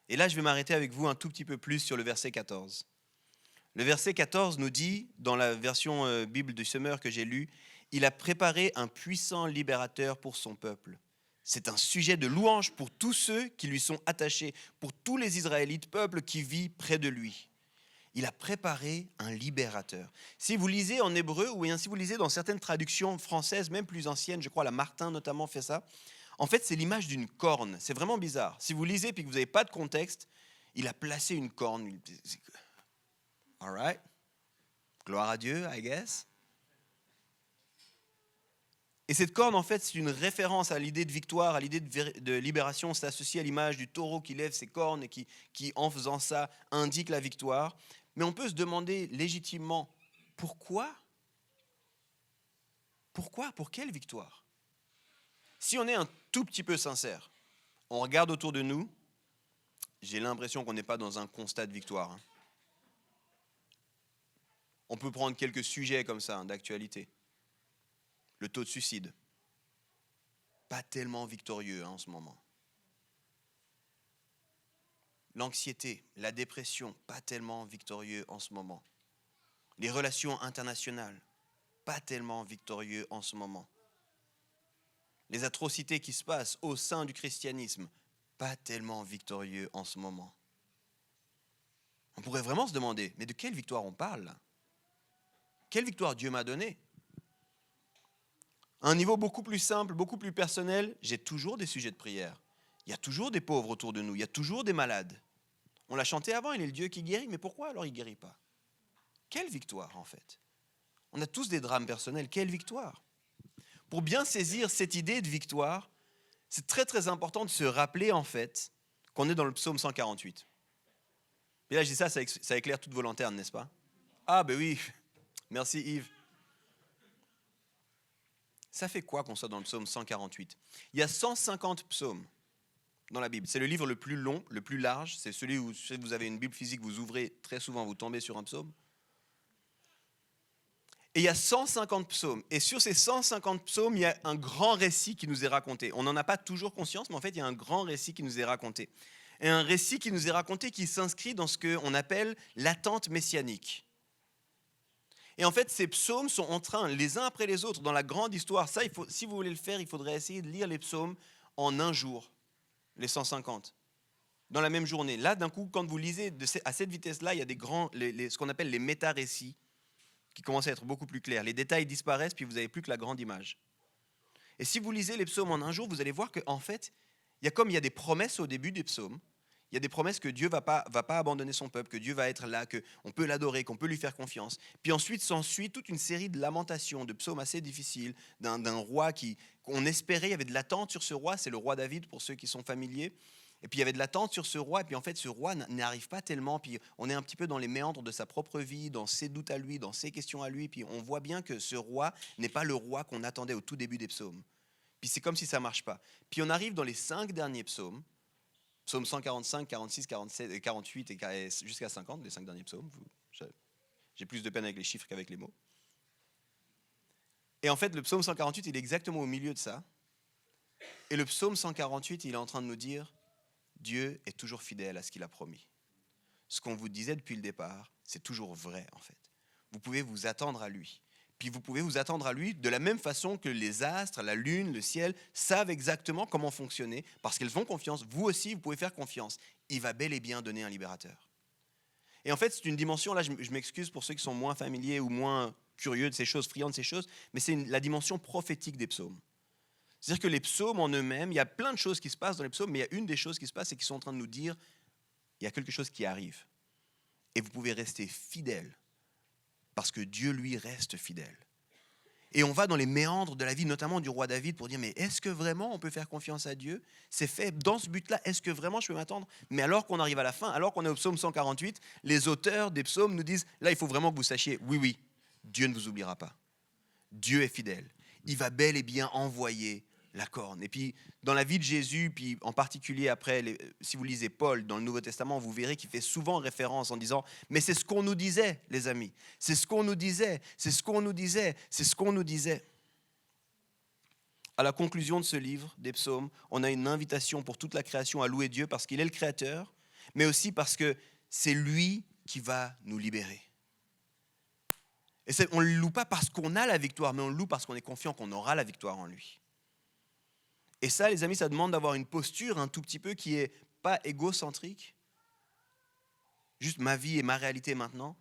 Speaker 2: Et là, je vais m'arrêter avec vous un tout petit peu plus sur le verset 14. Le verset 14 nous dit, dans la version Bible du Semeur que j'ai lue, « Il a préparé un puissant libérateur pour son peuple. » C'est un sujet de louange pour tous ceux qui lui sont attachés, pour tous les Israélites, peuple qui vit près de lui. Il a préparé un libérateur. Si vous lisez en hébreu, ou bien si vous lisez dans certaines traductions françaises, même plus anciennes, je crois la Martin notamment fait ça, en fait c'est l'image d'une corne. C'est vraiment bizarre. Si vous lisez et que vous n'avez pas de contexte, il a placé une corne. All right. Gloire à Dieu, I guess. Et cette corne, en fait, c'est une référence à l'idée de victoire, à l'idée de libération. C'est associé à l'image du taureau qui lève ses cornes et qui, en faisant ça, indique la victoire. Mais on peut se demander légitimement, pourquoi ? Pourquoi ? Pour quelle victoire ? Si on est un tout petit peu sincère, on regarde autour de nous, j'ai l'impression qu'on n'est pas dans un constat de victoire. On peut prendre quelques sujets comme ça, d'actualité. Le taux de suicide, pas tellement victorieux en ce moment. L'anxiété, la dépression, pas tellement victorieux en ce moment. Les relations internationales, pas tellement victorieux en ce moment. Les atrocités qui se passent au sein du christianisme, pas tellement victorieux en ce moment. On pourrait vraiment se demander, mais de quelle victoire on parle là ? Quelle victoire Dieu m'a donnée ? À un niveau beaucoup plus simple, beaucoup plus personnel, j'ai toujours des sujets de prière. Il y a toujours des pauvres autour de nous, il y a toujours des malades. On l'a chanté avant, il est le Dieu qui guérit, mais pourquoi alors il ne guérit pas ? Quelle victoire en fait ? On a tous des drames personnels, quelle victoire ? Pour bien saisir cette idée de victoire, c'est très très important de se rappeler en fait qu'on est dans le psaume 148. Et là je dis ça éclaire toute vos lanternes, n'est-ce pas ? Ah ben oui, merci Yves. Ça fait quoi qu'on soit dans le psaume 148 ? Il y a 150 psaumes dans la Bible. C'est le livre le plus long, le plus large. C'est celui où, si vous avez une Bible physique, vous ouvrez très souvent, vous tombez sur un psaume. Et il y a 150 psaumes. Et sur ces 150 psaumes, il y a un grand récit qui nous est raconté. On n'en a pas toujours conscience, mais en fait, il y a un grand récit qui nous est raconté. Et un récit qui nous est raconté qui s'inscrit dans ce qu'on appelle l'attente messianique. Et en fait, ces psaumes sont en train, les uns après les autres, dans la grande histoire. Ça, si vous voulez le faire, il faudrait essayer de lire les psaumes en un jour, les 150, dans la même journée. Là, d'un coup, quand vous lisez à cette vitesse-là, il y a des grands, ce qu'on appelle les méta-récits, qui commencent à être beaucoup plus clairs. Les détails disparaissent, puis vous n'avez plus que la grande image. Et si vous lisez les psaumes en un jour, vous allez voir qu'en fait, il y a des promesses au début des psaumes. Il y a des promesses que Dieu va pas abandonner son peuple, que Dieu va être là, qu'on peut l'adorer, qu'on peut lui faire confiance. Puis ensuite s'ensuit toute une série de lamentations, de psaumes assez difficiles, d'un roi qu'on espérait, il y avait de l'attente sur ce roi, c'est le roi David pour ceux qui sont familiers. Et puis il y avait de l'attente sur ce roi, et puis en fait ce roi n'arrive pas tellement, puis on est un petit peu dans les méandres de sa propre vie, dans ses doutes à lui, dans ses questions à lui, puis on voit bien que ce roi n'est pas le roi qu'on attendait au tout début des psaumes. Puis c'est comme si ça ne marche pas. Puis on arrive dans les 5 derniers psaumes, psaumes 145, 46, 47, 48 et jusqu'à 50, les 5 derniers psaumes. J'ai plus de peine avec les chiffres qu'avec les mots. Et en fait, le psaume 148, il est exactement au milieu de ça. Et le psaume 148, il est en train de nous dire, Dieu est toujours fidèle à ce qu'il a promis. Ce qu'on vous disait depuis le départ, c'est toujours vrai en fait. Vous pouvez vous attendre à lui. Puis vous pouvez vous attendre à lui de la même façon que les astres, la lune, le ciel savent exactement comment fonctionner parce qu'elles font confiance. Vous aussi, vous pouvez faire confiance. Il va bel et bien donner un libérateur. Et en fait, c'est une dimension, là je m'excuse pour ceux qui sont moins familiers ou moins curieux de ces choses, friands de ces choses, mais c'est la dimension prophétique des psaumes. C'est-à-dire que les psaumes en eux-mêmes, il y a plein de choses qui se passent dans les psaumes, mais il y a une des choses qui se passe, c'est qu'ils sont en train de nous dire, il y a quelque chose qui arrive. Et vous pouvez rester fidèle, parce que Dieu, lui, reste fidèle. Et on va dans les méandres de la vie, notamment du roi David, pour dire, mais est-ce que vraiment on peut faire confiance à Dieu ? C'est fait dans ce but-là, est-ce que vraiment je peux m'attendre ? Mais alors qu'on arrive à la fin, alors qu'on est au psaume 148, les auteurs des psaumes nous disent, là, il faut vraiment que vous sachiez, oui, Dieu ne vous oubliera pas. Dieu est fidèle. Il va bel et bien envoyer la corne. Et puis, dans la vie de Jésus, puis en particulier après, si vous lisez Paul dans le Nouveau Testament, vous verrez qu'il fait souvent référence en disant « Mais c'est ce qu'on nous disait, les amis. C'est ce qu'on nous disait. C'est ce qu'on nous disait. C'est ce qu'on nous disait. » À la conclusion de ce livre, des psaumes, on a une invitation pour toute la création à louer Dieu parce qu'il est le Créateur, mais aussi parce que c'est lui qui va nous libérer. Et on ne le loue pas parce qu'on a la victoire, mais on le loue parce qu'on est confiant qu'on aura la victoire en lui. Et ça, les amis, ça demande d'avoir une posture un tout petit peu qui n'est pas égocentrique, juste ma vie et ma réalité maintenant,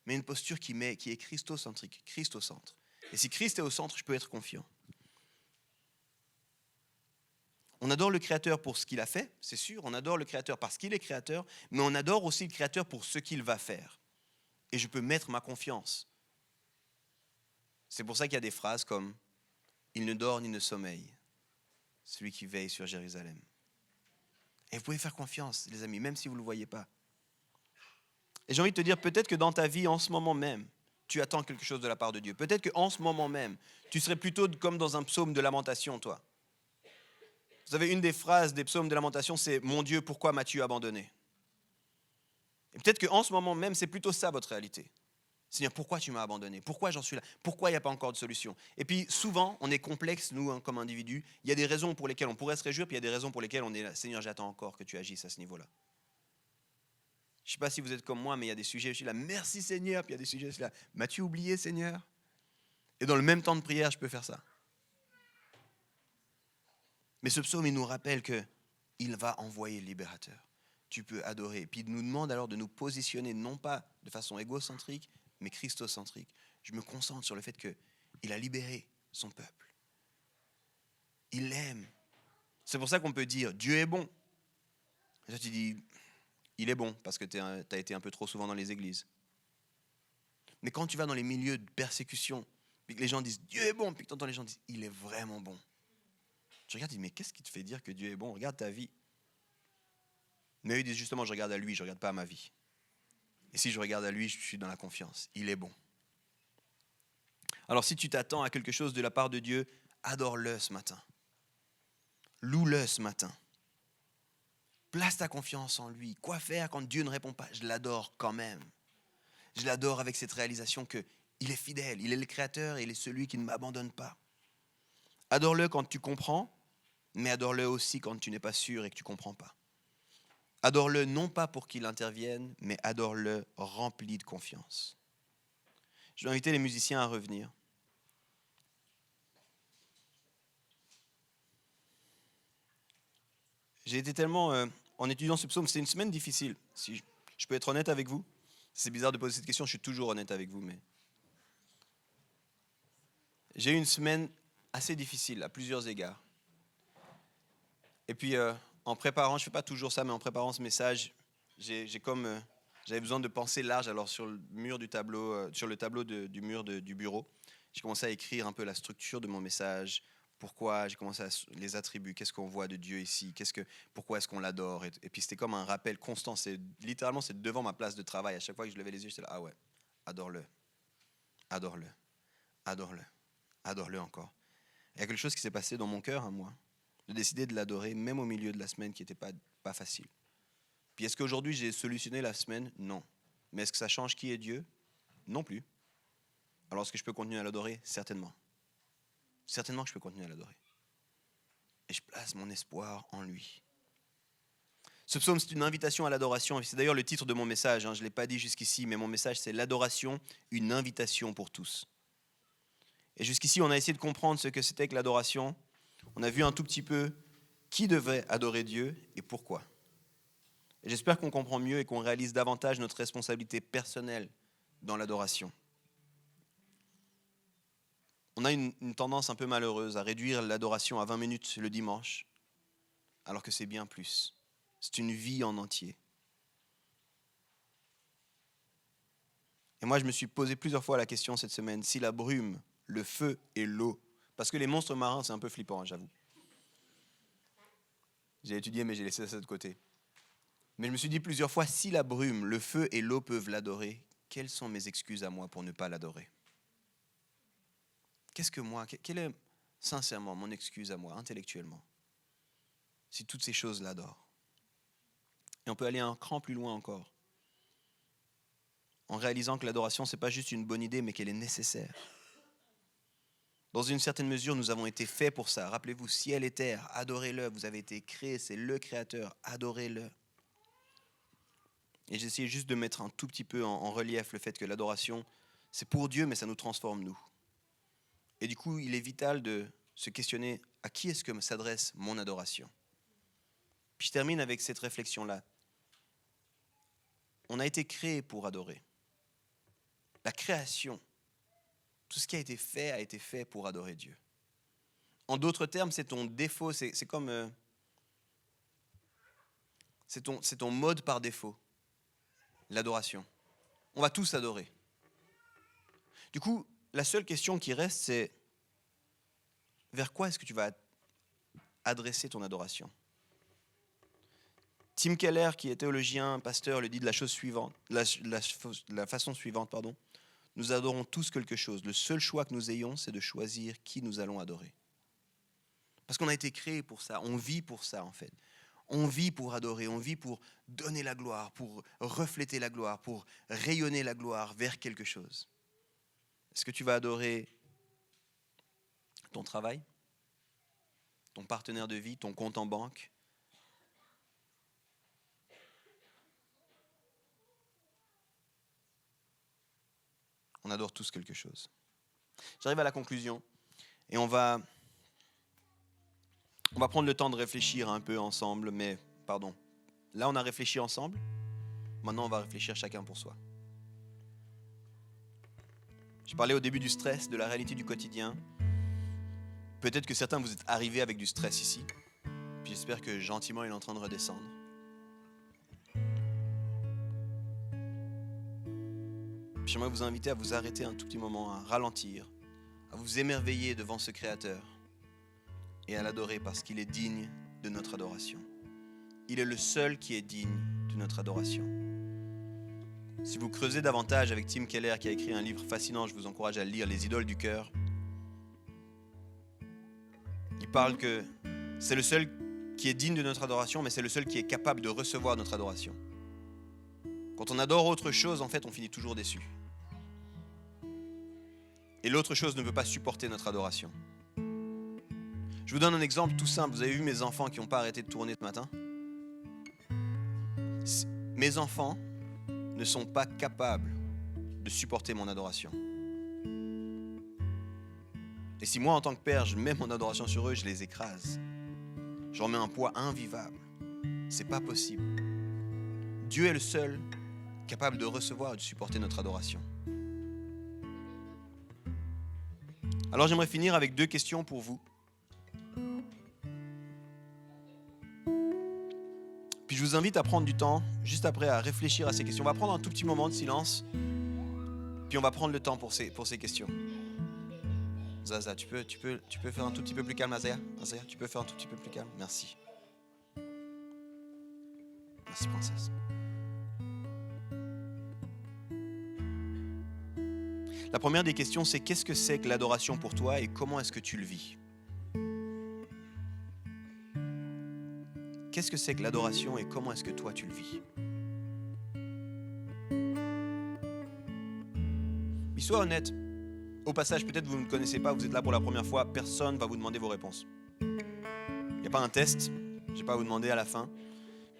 Speaker 2: mais une posture qui est christocentrique, Christ au centre. Et si Christ est au centre, je peux être confiant. On adore le Créateur pour ce qu'il a fait, c'est sûr, on adore le Créateur parce qu'il est Créateur, mais on adore aussi le Créateur pour ce qu'il va faire. Et je peux mettre ma confiance C'est pour ça qu'il y a des phrases comme « Il ne dort ni ne sommeille, celui qui veille sur Jérusalem ». Et vous pouvez faire confiance, les amis, même si vous ne le voyez pas. Et j'ai envie de te dire, peut-être que dans ta vie, en ce moment même, tu attends quelque chose de la part de Dieu. Peut-être qu'en ce moment même, tu serais plutôt comme dans un psaume de lamentation, toi. Vous savez, une des phrases des psaumes de lamentation, c'est « Mon Dieu, pourquoi m'as-tu abandonné ?» Et peut-être qu'en ce moment même, c'est plutôt ça votre réalité. Seigneur, pourquoi tu m'as abandonné? Pourquoi j'en suis là? Pourquoi il n'y a pas encore de solution? Et puis souvent, on est complexe, nous, comme individus. Il y a des raisons pour lesquelles on pourrait se réjouir, puis il y a des raisons pour lesquelles on est là. Seigneur, j'attends encore que tu agisses à ce niveau-là. Je ne sais pas si vous êtes comme moi, mais il y a des sujets, je suis là, merci Seigneur, puis il y a des sujets, je suis là, m'as-tu oublié Seigneur? Et dans le même temps de prière, je peux faire ça. Mais ce psaume, il nous rappelle qu'il va envoyer le libérateur. Tu peux adorer. Et puis il nous demande alors de nous positionner, non pas de façon égocentrique, mais christocentrique. Je me concentre sur le fait qu'il a libéré son peuple. Il l'aime. C'est pour ça qu'on peut dire, Dieu est bon. Et toi, tu dis, il est bon, parce que tu as été un peu trop souvent dans les églises. Mais quand tu vas dans les milieux de persécution, puis que les gens disent, Dieu est bon, puis que tu entends les gens dire, il est vraiment bon. Tu regardes, tu dis, mais qu'est-ce qui te fait dire que Dieu est bon? Regarde ta vie. Mais eux, ils disent justement, je regarde à lui, je ne regarde pas à ma vie. Et si je regarde à lui, je suis dans la confiance. Il est bon. Alors si tu t'attends à quelque chose de la part de Dieu, adore-le ce matin. Loue-le ce matin. Place ta confiance en lui. Quoi faire quand Dieu ne répond pas? Je l'adore quand même. Je l'adore avec cette réalisation qu'il est fidèle, il est le créateur et il est celui qui ne m'abandonne pas. Adore-le quand tu comprends, mais adore-le aussi quand tu n'es pas sûr et que tu ne comprends pas. Adore-le non pas pour qu'il intervienne, mais adore-le rempli de confiance. Je vais inviter les musiciens à revenir. J'ai été tellement, en étudiant ce psaume, c'était une semaine difficile, si je peux être honnête avec vous. C'est bizarre de poser cette question, je suis toujours honnête avec vous, mais j'ai eu une semaine assez difficile à plusieurs égards. Et puis, en préparant, je ne fais pas toujours ça, mais en préparant ce message, j'avais besoin de penser large. Alors sur le mur du tableau, sur le tableau du mur du bureau, j'ai commencé à écrire un peu la structure de mon message. Pourquoi j'ai commencé à les attributs, qu'est-ce qu'on voit de Dieu ici, pourquoi est-ce qu'on l'adore, et puis c'était comme un rappel constant. C'est littéralement c'est devant ma place de travail. À chaque fois que je levais les yeux, j'étais là, ah ouais, adore-le, adore-le, adore-le, adore-le encore. Il y a quelque chose qui s'est passé dans mon cœur, moi, de décider de l'adorer, même au milieu de la semaine qui n'était pas facile. Puis est-ce qu'aujourd'hui j'ai solutionné la semaine? Non. Mais est-ce que ça change qui est Dieu? Non plus. Alors est-ce que je peux continuer à l'adorer? Certainement. Certainement que je peux continuer à l'adorer. Et je place mon espoir en lui. Ce psaume, c'est une invitation à l'adoration. Et c'est d'ailleurs le titre de mon message. Je ne l'ai pas dit jusqu'ici, mais mon message, c'est l'adoration, une invitation pour tous. Et jusqu'ici, on a essayé de comprendre ce que c'était que l'adoration. On a vu un tout petit peu qui devait adorer Dieu et pourquoi. Et j'espère qu'on comprend mieux et qu'on réalise davantage notre responsabilité personnelle dans l'adoration. On a une tendance un peu malheureuse à réduire l'adoration à 20 minutes le dimanche, alors que c'est bien plus. C'est une vie en entier. Et moi, je me suis posé plusieurs fois la question cette semaine, si la brume, le feu et l'eau, parce que les monstres marins, c'est un peu flippant, hein, j'avoue. J'ai étudié, mais j'ai laissé ça de côté. Mais je me suis dit plusieurs fois, si la brume, le feu et l'eau peuvent l'adorer, quelles sont mes excuses à moi pour ne pas l'adorer? Quelle est sincèrement mon excuse à moi, intellectuellement, si toutes ces choses l'adorent? Et on peut aller un cran plus loin encore, en réalisant que l'adoration, ce n'est pas juste une bonne idée, mais qu'elle est nécessaire. Dans une certaine mesure, nous avons été faits pour ça. Rappelez-vous, ciel et terre, adorez-le. Vous avez été créés, c'est le Créateur, adorez-le. Et j'essayais juste de mettre un tout petit peu en relief le fait que l'adoration, c'est pour Dieu, mais ça nous transforme, nous. Et du coup, il est vital de se questionner à qui est-ce que s'adresse mon adoration. Puis je termine avec cette réflexion-là. On a été créé pour adorer. La création, tout ce qui a été fait pour adorer Dieu. En d'autres termes, c'est ton défaut, c'est comme... c'est ton mode par défaut, l'adoration. On va tous adorer. Du coup, la seule question qui reste, c'est vers quoi est-ce que tu vas adresser ton adoration? Tim Keller, qui est théologien, pasteur, le dit de la façon suivante, pardon. Nous adorons tous quelque chose. Le seul choix que nous ayons, c'est de choisir qui nous allons adorer. Parce qu'on a été créé pour ça, on vit pour ça en fait. On vit pour adorer, on vit pour donner la gloire, pour refléter la gloire, pour rayonner la gloire vers quelque chose. Est-ce que tu vas adorer ton travail, ton partenaire de vie, ton compte en banque? On adore tous quelque chose. J'arrive à la conclusion et on va prendre le temps de réfléchir un peu ensemble, mais pardon. Là, on a réfléchi ensemble. Maintenant, on va réfléchir chacun pour soi. J'ai parlé au début du stress, de la réalité du quotidien. Peut-être que certains vous êtes arrivés avec du stress ici. Puis j'espère que gentiment, il est en train de redescendre. Puis j'aimerais vous inviter à vous arrêter un tout petit moment, à ralentir, à vous émerveiller devant ce Créateur et à l'adorer parce qu'il est digne de notre adoration. Il est le seul qui est digne de notre adoration. Si vous creusez davantage avec Tim Keller qui a écrit un livre fascinant, je vous encourage à le lire, Les idoles du cœur. Il parle que c'est le seul qui est digne de notre adoration, mais c'est le seul qui est capable de recevoir notre adoration. Quand on adore autre chose, en fait, on finit toujours déçu. Et l'autre chose ne peut pas supporter notre adoration. Je vous donne un exemple tout simple. Vous avez vu mes enfants qui n'ont pas arrêté de tourner ce matin? Mes enfants ne sont pas capables de supporter mon adoration. Et si moi, en tant que père, je mets mon adoration sur eux, je les écrase. Je leur mets un poids invivable. C'est pas possible. Dieu est le seul capable de recevoir et de supporter notre adoration. Alors j'aimerais finir avec 2 questions pour vous. Puis je vous invite à prendre du temps, juste après, à réfléchir à ces questions. On va prendre un tout petit moment de silence, puis on va prendre le temps pour ces questions. Zaza, tu peux faire un tout petit peu plus calme, Azaya, tu peux faire un tout petit peu plus calme? Merci. Merci, princesse. La première des questions, c'est qu'est-ce que c'est que l'adoration pour toi et comment est-ce que tu le vis? Qu'est-ce que c'est que l'adoration et comment est-ce que toi tu le vis? Puis sois honnête. Au passage, peut-être vous ne me connaissez pas, vous êtes là pour la première fois, personne ne va vous demander vos réponses. Il n'y a pas un test, je ne vais pas vous demander à la fin.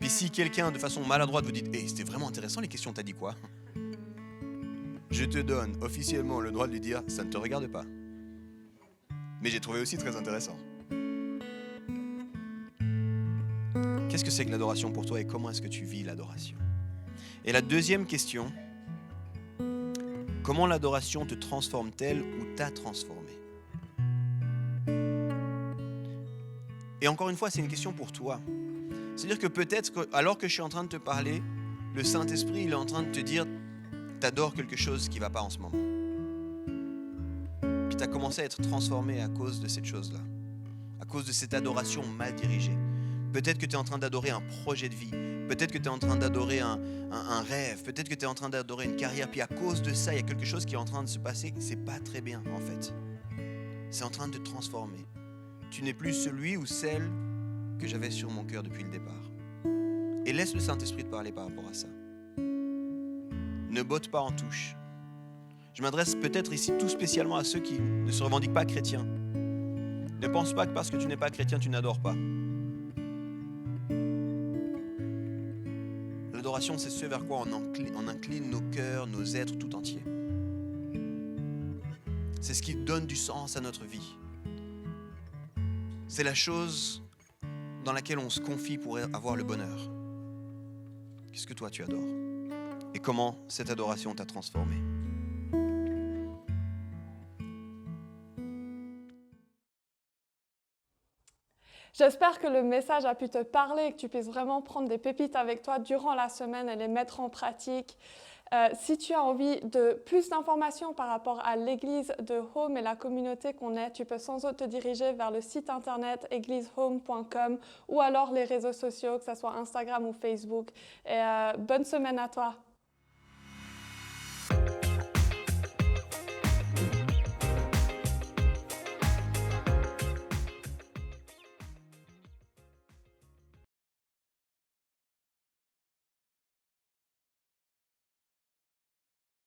Speaker 2: Puis si quelqu'un, de façon maladroite, vous dit « Hey, c'était vraiment intéressant les questions, t'as dit quoi ?» Je te donne officiellement le droit de lui dire « Ça ne te regarde pas. » Mais j'ai trouvé aussi très intéressant. Qu'est-ce que c'est que l'adoration pour toi et comment est-ce que tu vis l'adoration? Et la deuxième question, comment l'adoration te transforme-t-elle ou t'a transformé? Et encore une fois, c'est une question pour toi. C'est-à-dire que peut-être, alors que je suis en train de te parler, le Saint-Esprit il est en train de te dire t'adores quelque chose qui ne va pas en ce moment. Puis tu as commencé à être transformé à cause de cette chose-là, à cause de cette adoration mal dirigée. Peut-être que tu es en train d'adorer un projet de vie. Peut-être que tu es en train d'adorer un rêve. Peut-être que tu es en train d'adorer une carrière. Puis à cause de ça, il y a quelque chose qui est en train de se passer. C'est pas très bien, en fait. C'est en train de te transformer. Tu n'es plus celui ou celle que j'avais sur mon cœur depuis le départ. Et laisse le Saint-Esprit te parler par rapport à ça. Ne botte pas en touche. Je m'adresse peut-être ici tout spécialement à ceux qui ne se revendiquent pas chrétiens. Ne pense pas que parce que tu n'es pas chrétien, tu n'adores pas. L'adoration, c'est ce vers quoi on incline nos cœurs, nos êtres tout entiers. C'est ce qui donne du sens à notre vie. C'est la chose dans laquelle on se confie pour avoir le bonheur. Qu'est-ce que toi tu adores? Et comment cette adoration t'a transformé?
Speaker 1: J'espère que le message a pu te parler et que tu puisses vraiment prendre des pépites avec toi durant la semaine et les mettre en pratique. Si tu as envie de plus d'informations par rapport à l'église de Home et la communauté qu'on est, tu peux sans doute te diriger vers le site internet églisehome.com ou alors les réseaux sociaux, que ce soit Instagram ou Facebook. Et bonne semaine à toi.